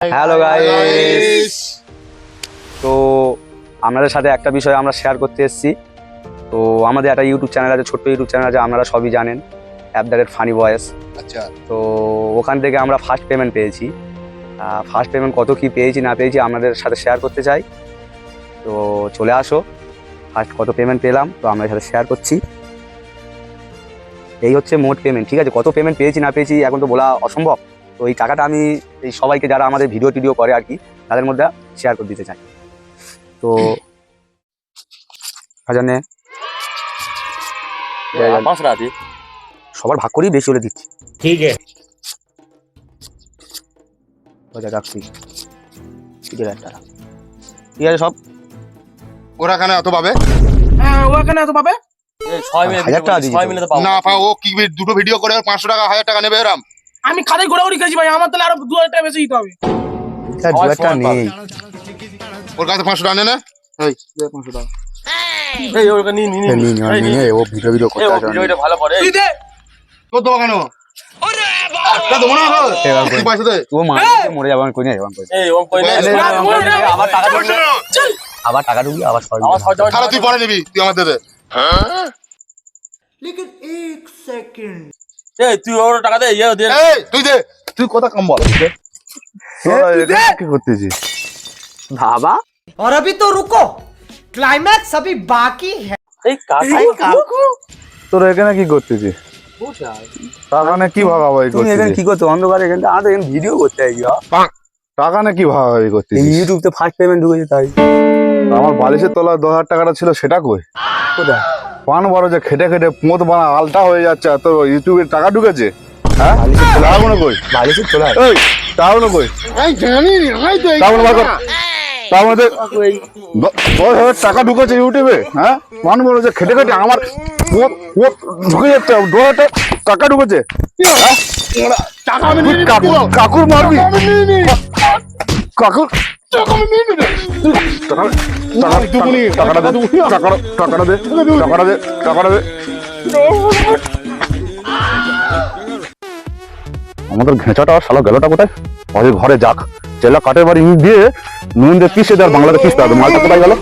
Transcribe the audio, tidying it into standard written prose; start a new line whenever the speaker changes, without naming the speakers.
Hello guys, তো আপনাদের সাথে একটা বিষয় আমরা শেয়ার করতে এসেছি। তো আমাদের একটা ইউটিউব চ্যানেল আছে, ছোট্ট ইউটিউব চ্যানেল আছে, আপনারা সবই জানেন, @ফানি ভয়েস।
আচ্ছা,
তো ওখান থেকে আমরা ফার্স্ট পেমেন্ট পেয়েছি। ফার্স্ট পেমেন্ট কত কি পেয়েছি না পেয়েছি আপনাদের সাথে শেয়ার করতে চাই। তো চলে আসো, ফার্স্ট কত পেমেন্ট পেলাম তো আপনাদের সাথে শেয়ার করছি। এই হচ্ছে মোট পেমেন্ট, ঠিক আছে। কত পেমেন্ট পেয়েছি না পেয়েছি এখন তো বলা অসম্ভব। তো এই টাকাটা আমি এই সবাইকে যারা আমাদের ভিডিও টিডিও করে আর কি তাদের মধ্যে শেয়ার করে দিতে চাই। তো জানে সবার ভাগ করেই বেশি হলে দিচ্ছি,
ठीक है।
রাখছি, ঠিক আছে সব
ওরা কেন এত পাবে?
হ্যাঁ ওখানে এত পাবে।
1000 টাকা দিচ্ছি
না পাও, ও কি দুটো ভিডিও করে 500 টাকা 1000 টাকা নেবে এরম?
আমি খাতায় ঘোরাঘুরি খেয়েছি ভাই, আমার তাহলে আরো 2000 টাকা বেশি দিতে হবে।
নেই।
ওর কাছে 500 টাকা নে না, এই দে 500 টাকা।
এই ওটা নি নি নি
ও ভিডিও করতে আসে,
ভিডিওটা ভালো করে তুই দে।
তোর দেবো কেন? ওরে বাবা দেবো না গো, তুই পয়সা দে।
ও মরে যাবে, আমি কই না যাবাম।
এই ওম কই না
আবার টাকা ঢুকবে, আবার টাকা ঢুকবে, আবার সরি
তাহলে তুই পরে নিবি, তুই আমার দে দে।
लेकिन एक सेकंड
এই তুই ওর টাকা দে, ইয়ে দে।
এই তুই দে, তুই কথা কম বল।
কি করতেছিস বাবা?
और अभी तो रुको, क्लाइमैक्स अभी बाकी है।
এই কাকু
তোর এখানে কি করতেছিস? টাকা নে কি ভাগাভাগি
তুমি এখানে
করতেছিস?
কি করছো অন্ধকারে? এখানে আমাদের এখানে ভিডিও করতে আইছি।
টাকা নে কি ভাগাভাগি
এই
করতেছিস?
ইউটিউব তে ফার্স্ট পেমেন্ট ঢুকেছে তাই।
আমার বালিশের তলায় 2000 টাকাটা ছিল, সেটা কই?
কোথায়?
পান বড় যে খেটে খেটে পোঁত বানা আলটা হয়ে যাচ্ছে, আর তোর ইউটিউবে টাকা ঢুকেছে? হ্যাঁ, টাকাগুলো কই?
বালিশে চলে আয়।
এই টাকাগুলো কই?
এই জানি না, এই তো
টাকাগুলো বার কর। তার মধ্যে 10,000 টাকা ঢুকেছে ইউটিউবে। হ্যাঁ, পান বড় যে খেটে খেটে আমার পোঁত পোঁত ঢুকে যাচ্ছে, 2000 টাকা ঢুকেছে। হ্যাঁ?
টাকা আমি
তুই
নিয়ে
কাকুর মারবি? কাকুর টাকাটা দে, টাকাটা দে, টাকাটা দে, টাকাটা দে। আমাদের ঘেঁচাটা আর শালা গেলটা কোথায়? ওই ঘরে যাক, চেলা কাঠের বাড়ি ইট দিয়ে নুন দিয়ে পিষে দেয়, বাংলাতে পিষতে হবে। মালটা কোথায় গেল?